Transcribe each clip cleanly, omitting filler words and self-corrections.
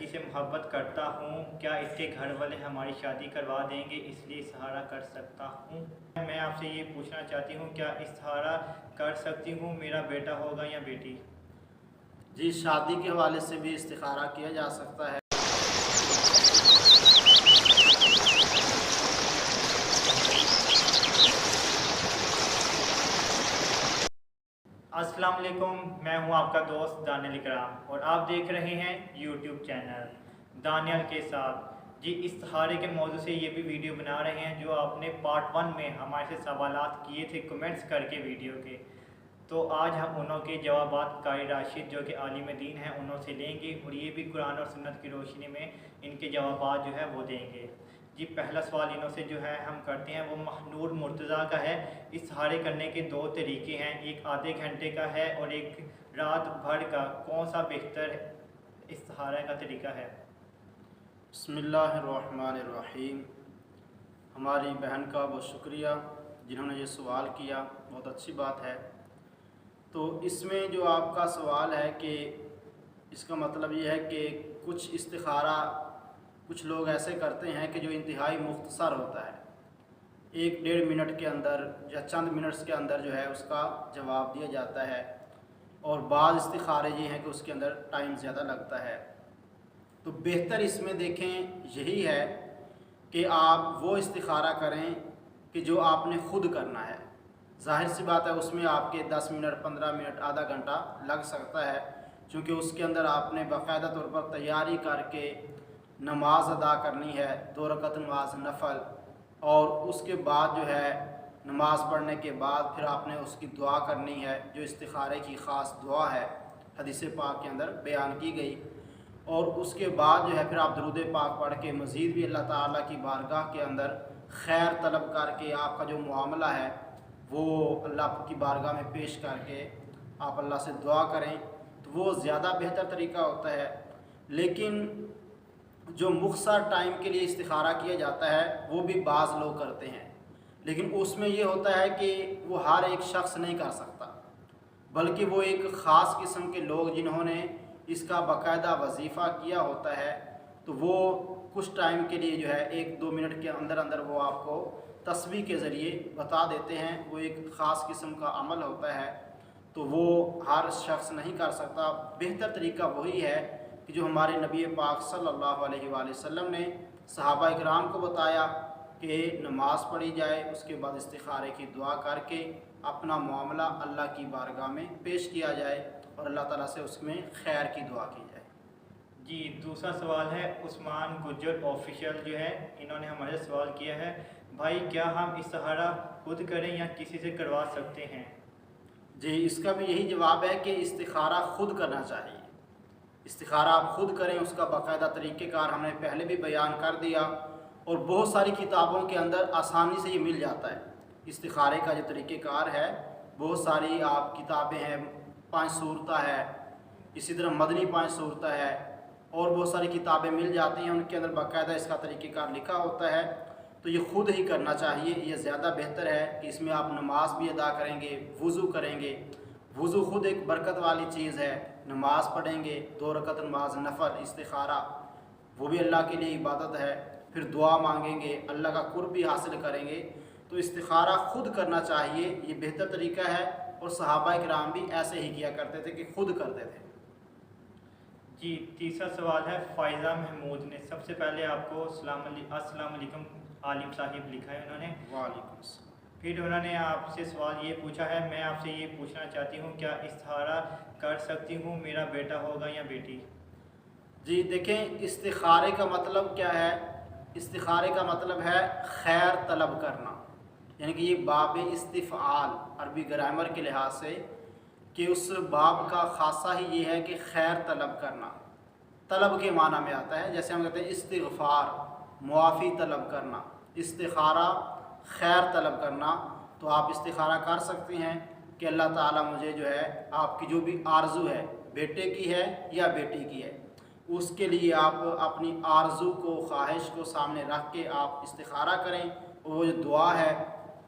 से मोहब्बत करता हूँ, क्या इसके घर वाले हमारी शादी करवा देंगे, इसलिए इस्तिखारा कर सकता हूँ। मैं आपसे ये पूछना चाहती हूँ, क्या इस्तिखारा कर सकती हूँ, मेरा बेटा होगा या बेटी? जी, शादी के हवाले से भी इस्तिखारा किया जा सकता है। अस्सलाम वालेकुम, मैं हूं आपका दोस्त दानियल इकराम और आप देख रहे हैं यूट्यूब चैनल दानियल के साथ। जी, इस्तिखारे के मौजू से ये भी वीडियो बना रहे हैं जो आपने पार्ट 1 में हमारे से सवालात किए थे कमेंट्स करके वीडियो के। तो आज हम उन्हों के जवाबात कारी राशिद जो कि आलिम दीन हैं उन्हों से लेंगे और ये भी कुरान और सुन्नत की रोशनी में इनके जवाबात जो है वो देंगे। जी, पहला सवाल इन्हों से जो है हम करते हैं वो महनूर मुर्तज़ा का है। इस्तिखारे करने के 2 तरीके हैं, एक आधे घंटे का है और एक रात भर का। कौन सा बेहतर इस्तिखारे का तरीका है? बिस्मिल्लाहिर्रहमानिर्रहीम। हमारी बहन का बहुत शुक्रिया जिन्होंने ये सवाल किया, बहुत अच्छी बात है। तो इसमें जो आपका सवाल है कि इसका मतलब ये है कि कुछ इस्तिखारा कुछ लोग ऐसे करते हैं कि जो इंतहाई मुख्तसर होता है, 1-1.5 मिनट के अंदर या चंद मिनट्स के अंदर जो है उसका जवाब दिया जाता है, और बाद इस्तिखारे ये हैं कि उसके अंदर टाइम ज़्यादा लगता है। तो बेहतर इसमें देखें यही है कि आप वो इस्तिखारा करें कि जो आपने ख़ुद करना है। ज़ाहिर सी बात है उसमें आपके 10 मिनट 15 मिनट आधा घंटा लग सकता है, क्योंकि उसके अंदर आपने बाकायदा तौर पर तैयारी करके नमाज अदा करनी है, 2 रकअत नमाज नफल, और उसके बाद जो है नमाज पढ़ने के बाद फिर आपने उसकी दुआ करनी है जो इस्तिखारे की ख़ास दुआ है, हदीस पाक के अंदर बयान की गई। और उसके बाद जो है फिर आप दरूद पाक पढ़ के मज़ीद भी अल्लाह ताला की बारगाह के अंदर खैर तलब करके आपका जो मामला है वो अल्लाह की बारगाह में पेश करके आप अल्लाह से दुआ करें, तो वो ज़्यादा बेहतर तरीका होता है। लेकिन जो मुख्तसर टाइम के लिए इस्तिखारा किया जाता है वो भी बाज़ लोग करते हैं, लेकिन उसमें ये होता है कि वो हर एक शख्स नहीं कर सकता, बल्कि वो एक ख़ास किस्म के लोग जिन्होंने इसका बाकायदा वजीफ़ा किया होता है, तो वो कुछ टाइम के लिए जो है 1-2 मिनट के अंदर अंदर वो आपको तस्बीह के ज़रिए बता देते हैं। वो एक ख़ास किस्म का अमल होता है, तो वो हर शख्स नहीं कर सकता। बेहतर तरीका वही है कि जो हमारे नबी पाक सल्लल्लाहु अलैहि वसल्लम ने सहाबा इकराम को बताया कि नमाज पढ़ी जाए, उसके बाद इस्तिखारे की दुआ करके अपना मामला अल्लाह की बारगाह में पेश किया जाए और अल्लाह ताला से उसमें खैर की दुआ की जाए। जी, दूसरा सवाल है उस्मान गुज्जर ऑफिशियल जो है, इन्होंने हमारे सवाल किया है, भाई क्या हम इस्तिखारा खुद करें या किसी से करवा सकते हैं? जी, इसका भी यही जवाब है कि इस्तिखारा ख़ुद करना चाहिए। इस्तिखारा आप ख़ुद करें, उसका बाकायदा तरीक़ेकार हमने पहले भी बयान कर दिया, और बहुत सारी किताबों के अंदर आसानी से ये मिल जाता है। इस्तिखारे का जो तरीक़ेकार है, बहुत सारी आप किताबें हैं, 5 सूरत है, इसी तरह मदनी 5 सूरत है, और बहुत सारी किताबें मिल जाती हैं, उनके अंदर बाकायदा इसका तरीक़ेकार लिखा होता है। तो ये ख़ुद ही करना चाहिए, ये ज़्यादा बेहतर है कि इसमें आप नमाज भी अदा करेंगे, वज़ू करेंगे। वज़ू ख़ुद एक बरकत वाली चीज़ है, नमाज पढ़ेंगे 2 रकअत नमाज नफल इस्तिखारा, वो भी अल्लाह के लिए इबादत है, फिर दुआ मांगेंगे, अल्लाह का कुर्ब भी हासिल करेंगे। तो इस्तिखारा ख़ुद करना चाहिए, ये बेहतर तरीका है, और सहाबा इकराम भी ऐसे ही किया करते थे कि खुद करते थे। जी, तीसरा सवाल है फ़ायज़ा महमूद ने। सबसे पहले आपको अस्सलाम वालेकुम आलिम साहिब लिखा है उन्होंने। वालेकुम अस्सलाम। फिर उन्होंने आपसे सवाल ये पूछा है, मैं आपसे ये पूछना चाहती हूँ, क्या इस्तिखारा कर सकती हूँ, मेरा बेटा होगा या बेटी? जी देखें, इस्तिखारे का मतलब क्या है? इस्तिखारे का मतलब है खैर तलब करना, यानी कि ये बाब इस्तिफ़आल अरबी ग्रामर के लिहाज से कि उस बाब का ख़ासा ही ये है कि खैर तलब करना। तलब के माना में आता है, जैसे हम कहते हैं इस्तिग़फ़ार मुआफ़ी तलब करना, इस्तिखारा खैर तलब करना। तो आप इस्तिखारा कर सकते हैं कि अल्लाह ताला मुझे जो है आपकी जो भी आरज़ू है, बेटे की है या बेटी की है, उसके लिए आप अपनी आरज़ू को ख्वाहिश को सामने रख के आप इस्तिखारा करें। वो जो दुआ है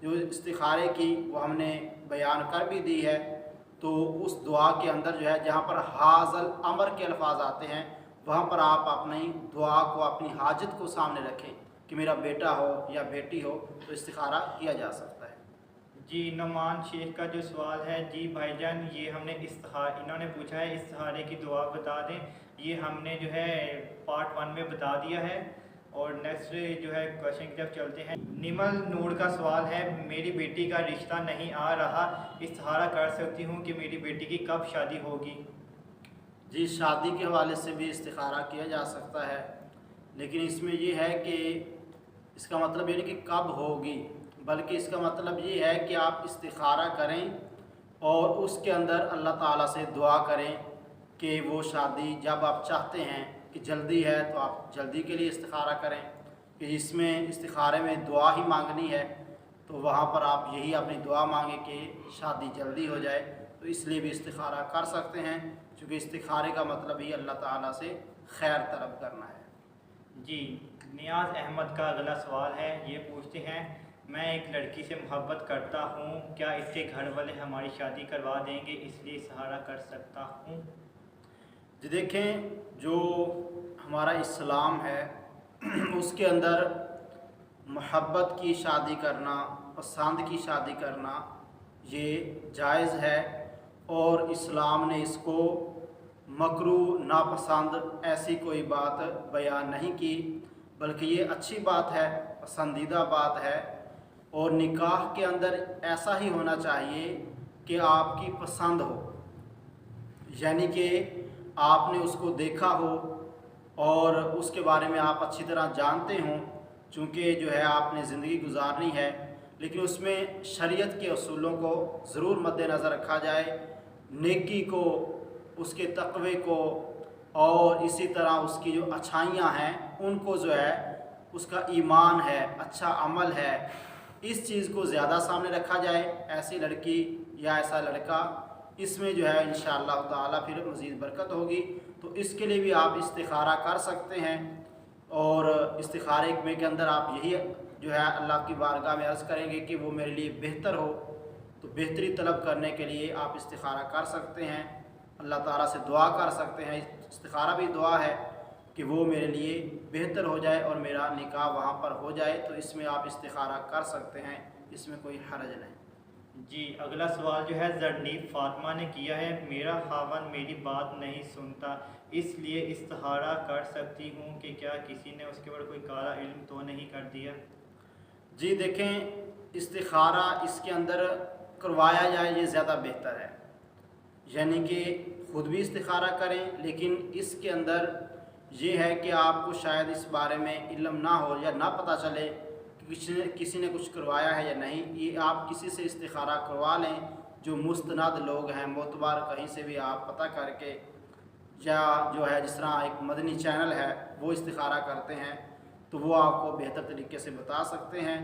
जो इस्तिखारे की वो हमने बयान कर भी दी है। तो उस दुआ के अंदर जो है जहाँ पर हाज़ल अमर के अल्फाज आते हैं वहाँ पर आप अपनी दुआ को, अपनी हाजत को सामने रखें कि मेरा बेटा हो या बेटी हो, तो इस्तिखारा किया जा सकता है। जी नुमान शेख का जो सवाल है, जी भाईजान ये हमने इन्होंने पूछा है इस्तिखारे की दुआ बता दें। ये हमने जो है पार्ट 1 में बता दिया है। और नेक्स्ट जो है क्वेश्चन की तरफ चलते हैं। निमल नूर का सवाल है, मेरी बेटी का रिश्ता नहीं आ रहा, इस्तिखारा कर सकती हूँ कि मेरी बेटी की कब शादी होगी? जी शादी के हवाले से भी इस्तिखारा किया जा सकता है, लेकिन इसमें ये है कि इसका मतलब ये नहीं कि कब होगी, बल्कि इसका मतलब ये है कि आप इस्तिखारा करें और उसके अंदर अल्लाह ताला से दुआ करें कि वो शादी जब आप चाहते हैं कि जल्दी है तो आप जल्दी के लिए इस्तिखारा करें, कि इसमें इस्तिखारे में दुआ ही मांगनी है तो वहाँ पर आप यही अपनी दुआ मांगे कि शादी जल्दी हो जाए, तो इसलिए भी इस्तिखारा कर सकते हैं, क्योंकि इस्तिखारे का मतलब ही अल्लाह ताला से खैर तलब करना है। जी नियाज़ अहमद का अगला सवाल है, ये पूछते हैं, मैं एक लड़की से मोहब्बत करता हूँ, क्या इसके घर वाले हमारी शादी करवा देंगे, इसलिए इस्तिखारा कर सकता हूँ? जी देखें, जो हमारा इस्लाम है उसके अंदर मोहब्बत की शादी करना, पसंद की शादी करना ये जायज़ है, और इस्लाम ने इसको मकरूह, नापसंद ऐसी कोई बात बयान नहीं की, बल्कि ये अच्छी बात है, पसंदीदा बात है। और निकाह के अंदर ऐसा ही होना चाहिए कि आपकी पसंद हो, यानी कि आपने उसको देखा हो और उसके बारे में आप अच्छी तरह जानते हों, चूँकि जो है आपने ज़िंदगी गुजारनी है, लेकिन उसमें शरीयत के असूलों को ज़रूर मद्देनज़र रखा जाए, नेकी को, उसके तक़वे को, और इसी तरह उसकी जो अच्छाइयाँ हैं उनको जो है, उसका ईमान है, अच्छा अमल है, इस चीज़ को ज़्यादा सामने रखा जाए। ऐसी लड़की या ऐसा लड़का, इसमें जो है इंशाअल्लाह ताला फिर मज़ीद बरकत होगी। तो इसके लिए भी आप इस्तिखारा कर सकते हैं, और इस्तिखारे में के अंदर आप यही जो है अल्लाह की बारगाह में अर्ज़ करेंगे कि वो मेरे लिए बेहतर हो। तो बेहतरी तलब करने के लिए आप इस्तिखारा कर सकते हैं, अल्लाह ताला से दुआ कर सकते हैं। इस्तिखारा भी दुआ है कि वो मेरे लिए बेहतर हो जाए और मेरा निकाह वहाँ पर हो जाए, तो इसमें आप इस्तिखारा कर सकते हैं, इसमें कोई हर्ज नहीं। जी अगला सवाल जो है जरनीब फातिमा ने किया है, मेरा खावन मेरी बात नहीं सुनता, इसलिए इस्तिखारा कर सकती हूँ कि क्या किसी ने उसके ऊपर कोई काला इल्म तो नहीं कर दिया? जी देखें, इस्तिखारा इसके अंदर करवाया जाए ये ज़्यादा बेहतर है, यानी कि ख़ुद भी इस्तिखारा करें, लेकिन इसके अंदर ये है कि आपको शायद इस बारे में इल्म ना हो या ना पता चले कि किसी ने कुछ करवाया है या नहीं। ये आप किसी से इस्तिखारा करवा लें जो मुस्तनद लोग हैं, मोतबार, कहीं से भी आप पता करके, या जो है जिस तरह एक मदनी चैनल है वो इस्तिखारा करते हैं, तो वो आपको बेहतर तरीके से बता सकते हैं।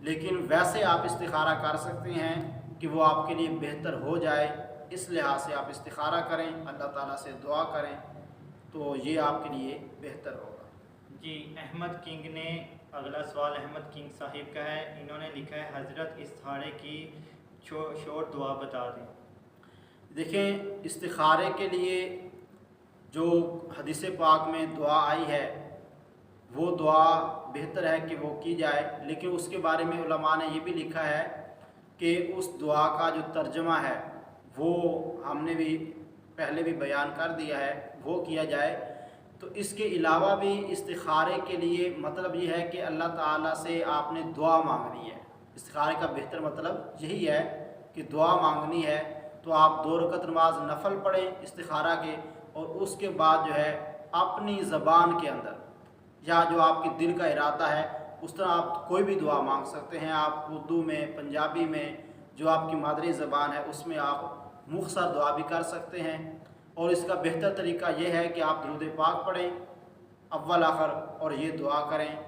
लेकिन वैसे आप इस्तिखारा कर सकते हैं कि वो आपके लिए बेहतर हो जाए, इस लिहाज से आप इस्तिखारा करें, अल्लाह ताला से दुआ करें, तो ये आपके लिए बेहतर होगा। जी अहमद किंग ने अगला सवाल अहमद किंग साहिब का है, इन्होंने लिखा है, हज़रत इस्तिखारे की शॉर्ट दुआ बता दें। देखें, इस्तिखारे के लिए जो हदीस पाक में दुआ आई है वो दुआ बेहतर है कि वो की जाए, लेकिन उसके बारे में उलमा ने ये भी लिखा है कि उस दुआ का जो तर्जमा है वो हमने भी पहले भी बयान कर दिया है, वो किया जाए। तो इसके अलावा भी इस्तिखारे के लिए मतलब ये है कि अल्लाह ताला से आपने दुआ मांगनी है। इस्तिखारे का बेहतर मतलब यही है कि दुआ मांगनी है, तो आप 2 रकत नमाज नफल पढ़ें इस्तिखारा के, और उसके बाद जो है अपनी ज़बान के अंदर या जो आपके दिल का इरादा है उस तरह आप कोई भी दुआ मांग सकते हैं। आप उर्दू में, पंजाबी में, जो आपकी मादरी ज़बान है उसमें आप मुख्तसर दुआ भी कर सकते हैं। और इसका बेहतर तरीका यह है कि आप दुरूद पाक पढ़ें अव्वल आखिर और ये दुआ करें।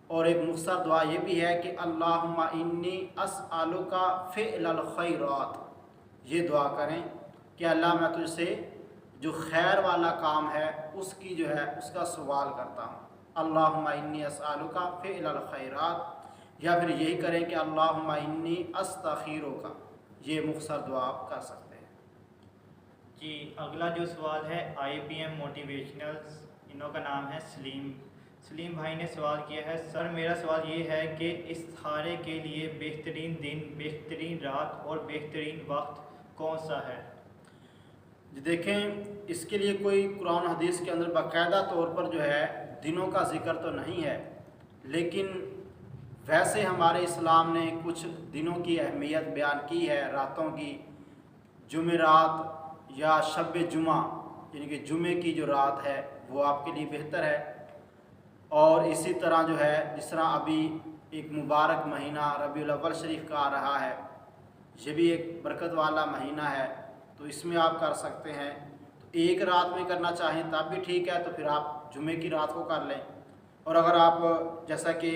और एक मुख्तसर दुआ ये भी है कि अल्लाहुम्मा इन्नी अस्अलुका फ़िअलल खैरात, ये दुआ करें कि अल्लाह मैं तुझसे जो खैर वाला काम है उसकी जो है उसका सवाल करता हूँ, अल्लाहुम्मा इन्नी अस्अलुका फ़िअलल खैरात। या फिर यही करें कि अल्लाहुम्मा इन्नी अस्तखीरुका, ये मुख्तसर दुआ आप कर सकते हैं। जी अगला जो सवाल है IBM मोटिवेशनल इन्हों का नाम है सलीम भाई ने सवाल किया है, सर मेरा सवाल ये है कि इस्तिखारे के लिए बेहतरीन दिन, बेहतरीन रात और बेहतरीन वक्त कौन सा है? जी देखें, इसके लिए कोई कुरान हदीस के अंदर बाकायदा तौर पर जो है दिनों का ज़िक्र तो नहीं है, लेकिन वैसे हमारे इस्लाम ने कुछ दिनों की अहमियत बयान की है, रातों की। जुमेरात या शब जुमा यानी कि जुमे की जो रात है वो आपके लिए बेहतर है। और इसी तरह जो है, जिस तरह अभी एक मुबारक महीना रबीउल अव्वल शरीफ का आ रहा है, ये भी एक बरकत वाला महीना है, तो इसमें आप कर सकते हैं। तो एक रात में करना चाहें तब भी ठीक है, तो फिर आप जुमे की रात को कर लें। और अगर आप, जैसा कि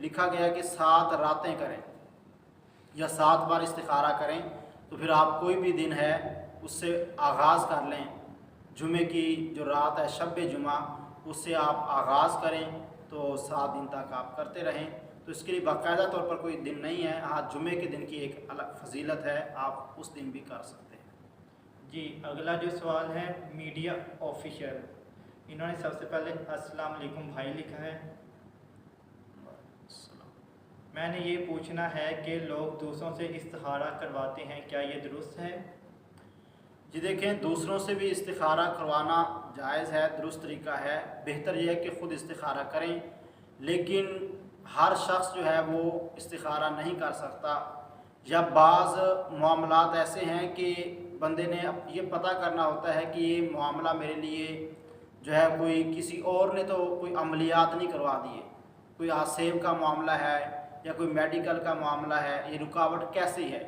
लिखा गया कि 7 रातें करें या 7 बार इस्तिखारा करें, तो फिर आप कोई भी दिन है उससे आगाज़ कर लें। जुमे की जो रात है शब जुमा, उससे आप आगाज़ करें तो 7 दिन तक आप करते रहें। तो इसके लिए बाकायदा तौर पर कोई दिन नहीं है। हाँ, जुमे के दिन की एक अलग फजीलत है, आप उस दिन भी कर सकते हैं। जी, अगला जो सवाल है मीडिया ऑफिशियल, इन्होंने सबसे पहले अस्सलाम वालेकुम भाई लिखा है। मैंने ये पूछना है कि लोग दूसरों से इस्तिखारा करवाते हैं, क्या ये दुरुस्त है? जी देखें, दूसरों से भी इस्तिखारा करवाना जायज़ है, दुरुस्त तरीका है। बेहतर यह है कि ख़ुद इस्तिखारा करें, लेकिन हर शख्स जो है वो इस्तिखारा नहीं कर सकता। या बाज़ मामलात ऐसे हैं कि बंदे ने ये पता करना होता है कि ये मामला मेरे लिए जो है, कोई किसी और ने तो कोई अमलियात नहीं करवा दिए, कोई आसेब का मामला है या कोई मेडिकल का मामला है, ये रुकावट कैसी है।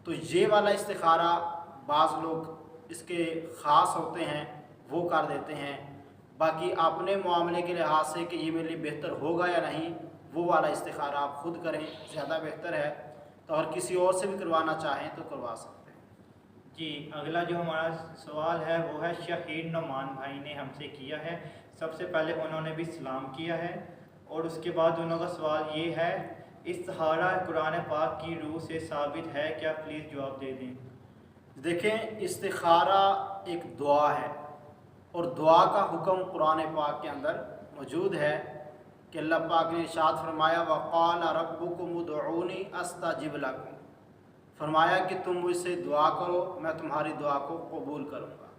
तो ये वाला इस्तिखारा बाज़ लोग इसके ख़ास होते हैं, वो कर देते हैं। बाकी अपने मामले के लिहाज से कि ये मेरे लिए बेहतर होगा या नहीं, वो वाला इस्तिखारा आप ख़ुद करें, ज़्यादा बेहतर है। तो अगर किसी और से भी करवाना चाहें तो करवा सकते हैं। जी, अगला जो हमारा सवाल है वो है शहीद नुमान भाई ने हमसे किया है। सबसे पहले उन्होंने भी सलाम किया है और उसके बाद उन्होंने का सवाल ये है, इस्तिखारा कुरान पाक की रूह से साबित है क्या? प्लीज़ जवाब दे दें। देखें, इस्तिखारा एक दुआ है और दुआ का हुक्म कुरान पाक के अंदर मौजूद है कि अल्लाह पाक ने इरशाद फरमाया, वक़ाल रब्बुकुम उदऊनी अस्तजिब लकुम, फरमाया कि तुम मुझसे दुआ करो, मैं तुम्हारी दुआ को कबूल करूँगा।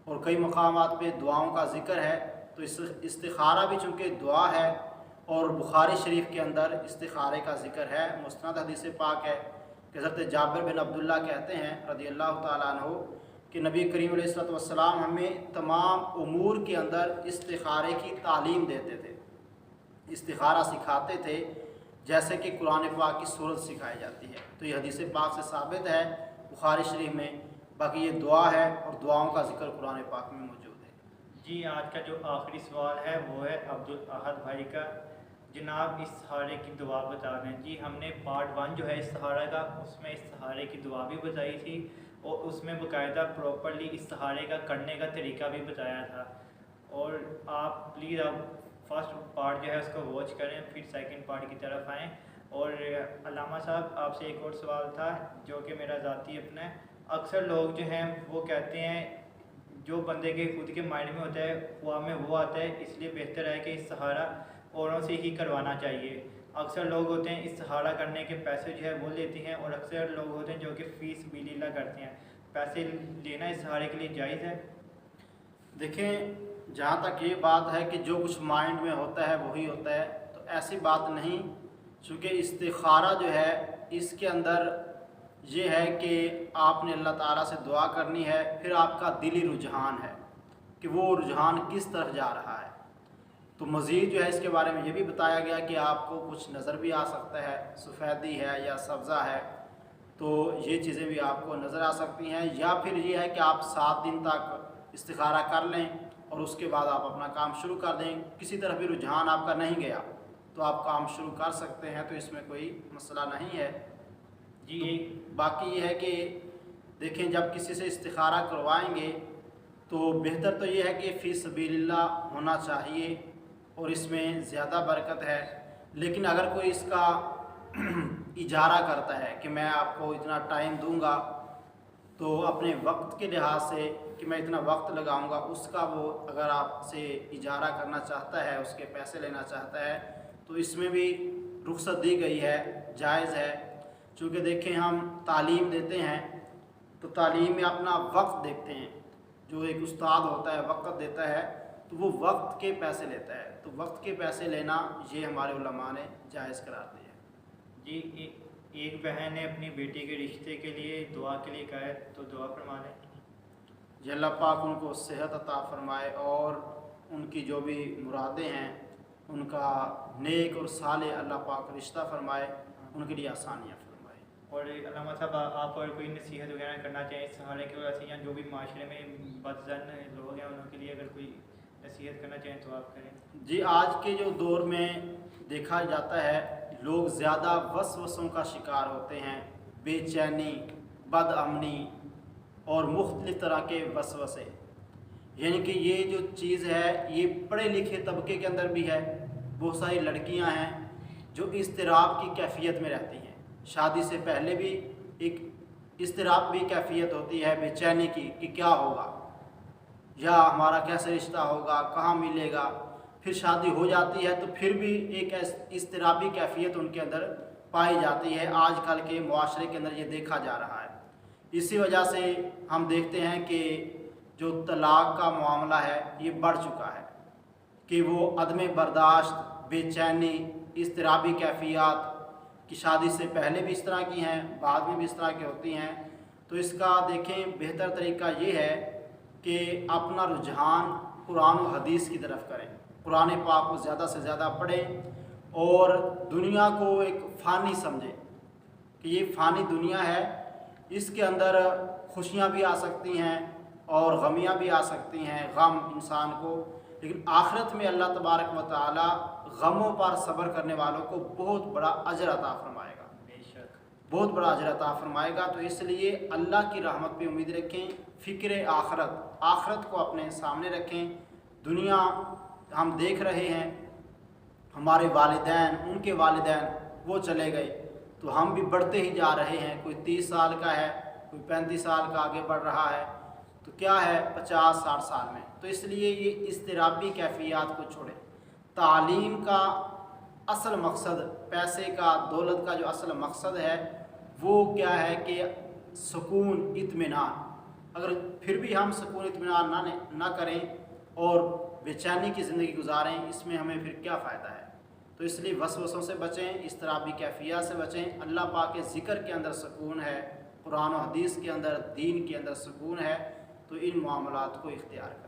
और कई मकामात पे दुआओं का ज़िक्र है, तो इस इस्तिखारा भी चूँकि दुआ है और बुखारी शरीफ के अंदर इस्तिखारे का ज़िक्र है। मुस्नद हदीस पाक है कि हज़रत जाबिर बिन अब्दुल्ला कहते हैं रज़ियल्लाहु ताला अन्हु कि नबी करीम अलैहिस्सलातु वस्सलाम हमें तमाम उमूर के अंदर इस्तिखारे की तालीम देते थे, इस्तिखारा सिखाते थे, जैसे कि कुरान पाक की सूरत सिखाई जाती है। तो ये हदीस पाक से साबित है बुखारी शरीफ में। बाकी ये दुआ है और दुआओं का जिक्र कुरान पाक में मौजूद है। जी, आज का जो आखिरी सवाल है वो है अब्दुल अहद भाई का। जनाब, इस्तिखारे की दुआ बता दें। जी, हमने पार्ट 1 जो है इस्तिखारे का, उसमें इस्तिखारे की दुआ भी बताई थी और उसमें बाकायदा प्रॉपरली इस्तिखारे का करने का तरीका भी बताया था। और आप प्लीज़ आप फर्स्ट पार्ट जो है उसको वॉच करें, फिर सेकंड पार्ट की तरफ आएँ। और अल्लामा साहब, आपसे एक और सवाल था जो कि मेरा ज़ाती अपना है। अक्सर लोग जो हैं वो कहते हैं जो बंदे के खुद के माइंड में होता है ख्वाब में वो आता है, इसलिए बेहतर है कि इस्तिखारा औरों से ही करवाना चाहिए। अक्सर लोग होते हैं इस्तिखारा करने के पैसे जो है वो लेते हैं और अक्सर लोग होते हैं जो कि फ़ीस भी लीला करते हैं। पैसे लेना इस्तिखारे के लिए जायज़ है? देखें, जहाँ तक ये बात है कि जो कुछ माइंड में होता है वही होता है, तो ऐसी बात नहीं। चूँकि इस्तिखारा जो है इसके अंदर ये है कि आपने अल्लाह ताला से दुआ करनी है, फिर आपका दिली रुझान है कि वो रुझान किस तरफ जा रहा है। तो मज़ीद जो है इसके बारे में ये भी बताया गया कि आपको कुछ नज़र भी आ सकता है, सफ़ेदी है या सब्ज़ा है, तो ये चीज़ें भी आपको नज़र आ सकती हैं। या फिर ये है कि आप 7 दिन तक इस्तिखारा कर लें और उसके बाद आप अपना काम शुरू कर दें। किसी तरफ भी रुझान आपका नहीं गया तो आप काम शुरू कर सकते हैं, तो इसमें कोई मसला नहीं है जी। तो बाकी ये है कि देखें, जब किसी से इस्तिखारा करवाएंगे तो बेहतर तो ये है कि फ़ी सबीलिल्लाह होना चाहिए और इसमें ज़्यादा बरकत है। लेकिन अगर कोई इसका इजारा करता है कि मैं आपको इतना टाइम दूंगा, तो अपने वक्त के लिहाज से कि मैं इतना वक्त लगाऊंगा, उसका वो अगर आपसे इजारा करना चाहता है, उसके पैसे लेना चाहता है, तो इसमें भी रुख्सत दी गई है, जायज़ है। चूँकि देखें हम तालीम देते हैं तो तालीम में अपना वक्त देखते हैं। जो एक उस्ताद होता है वक्त देता है तो वो वक्त के पैसे लेता है, तो वक्त के पैसे लेना ये हमारे उलमा ने जायज़ करार दिया है। जी, एक बहन ने अपनी बेटी के रिश्ते के लिए दुआ के लिए कहा है, तो दुआ फरमा लें। जी, अल्लाह पाक उनको सेहत अता फरमाए और उनकी जो भी मुरादें हैं उनका नेक और साले अल्लाह पाक रिश्ता फरमाए, उनके लिए आसानियाँ फरमाए। और अल्लामा साहब, आप और कोई नसीहत वगैरह करना चाहें इस सहारे की वजह से, या जो भी माशरे में बदजन लोग हैं उनके लिए अगर कोई नसीहत करना चाहें तो आप करें। जी, आज के जो दौर में देखा जाता है लोग ज़्यादा वसवसों का शिकार होते हैं, बेचैनी, बदअमनी और मुख्तलिफ़ तरह के वसवसे। यानी कि ये जो चीज़ है ये पढ़े लिखे तबके के अंदर भी है। बहुत सारी लड़कियां हैं जो इज़्तिराब की कैफियत में रहती हैं, शादी से पहले भी एक इज़्तिराब भी कैफियत होती है बेचैनी की कि क्या होगा, या हमारा कैसे रिश्ता होगा, कहाँ मिलेगा। फिर शादी हो जाती है तो फिर भी एक इज़्तिराबी कैफियत उनके अंदर पाई जाती है। आजकल के मुआशरे के अंदर ये देखा जा रहा है। इसी वजह से हम देखते हैं कि जो तलाक़ का मामला है ये बढ़ चुका है कि वो अदम बर्दाश्त, बेचैनी, इज़्तिराबी कैफियत कि शादी से पहले भी इस तरह की हैं, बाद में भी इस तरह की होती हैं। तो इसका देखें बेहतर तरीका ये है कि अपना रुझान कुरान और हदीस की तरफ करें, कुरान पाक को ज़्यादा से ज़्यादा पढ़ें और दुनिया को एक फ़ानी समझें कि ये फ़ानी दुनिया है, इसके अंदर खुशियाँ भी आ सकती हैं और गमियाँ भी आ सकती हैं, गम इंसान को। लेकिन आखिरत में अल्लाह तबारक व तआला गमों पर सब्र करने वालों को बहुत बड़ा अजर अता फरमाएगा, बेशक बहुत बड़ा अजर अता फरमाएगा। तो इसलिए अल्लाह की रहमत पे उम्मीद रखें, फ़िक्र आखिरत को अपने सामने रखें। दुनिया हम देख रहे हैं, हमारे वालिदैन, उनके वालिदैन वो चले गए तो हम भी बढ़ते ही जा रहे हैं। कोई 30 साल का है, कोई 35 साल का आगे बढ़ रहा है, तो क्या है 50-60 साल में। तो इसलिए ये इज़्तिराबी कैफियत को छोड़ें। तालीम का असल मकसद, पैसे का, दौलत का जो असल मकसद है वो क्या है कि सुकून, इत्मीनान। अगर फिर भी हम सुकून इत्मीनान ना करें और बेचैनी की ज़िंदगी गुजारें, इसमें हमें फिर क्या फ़ायदा है। तो इसलिए वसवसों से बचें, इज़्तिराबी कैफियत से बचें। अल्लाह पाक के ज़िक्र के अंदर सुकून है, कुरान और हदीस के अंदर, दीन के अंदर सुकून है। तो इन मामलात को इख्तियार करें।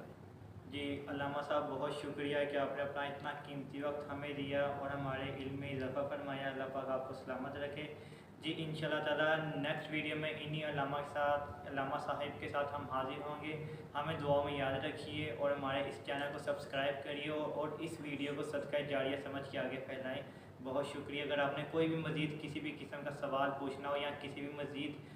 जी, अल्लामा साहब बहुत शुक्रिया कि आपने अपना इतना कीमती वक्त हमें दिया और हमारे इल्म में इजाफ़ा फरमाया। अल्लाह पाक आपको सलामत रखे। जी, इंशाल्लाह ताला नेक्स्ट वीडियो में इन्हीं अल्लामा साहिब के साथ हम हाजिर होंगे। हमें दुआ में याद रखिए और हमारे इस चैनल को सब्सक्राइब करिए और इस वीडियो को सदका जारिया समझ के आगे फैलाएँ। बहुत शुक्रिया। अगर आपने कोई भी मज़ीद किसी भी किस्म का सवाल पूछना हो या किसी भी मज़ीद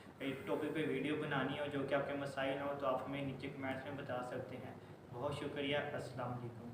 टॉपिक पे वीडियो बनानी हो जो कि आपके मसाइल हो, तो आप हमें नीचे कमेंट्स में बता सकते हैं। बहुत शुक्रिया। अस्सलाम वालेकुम।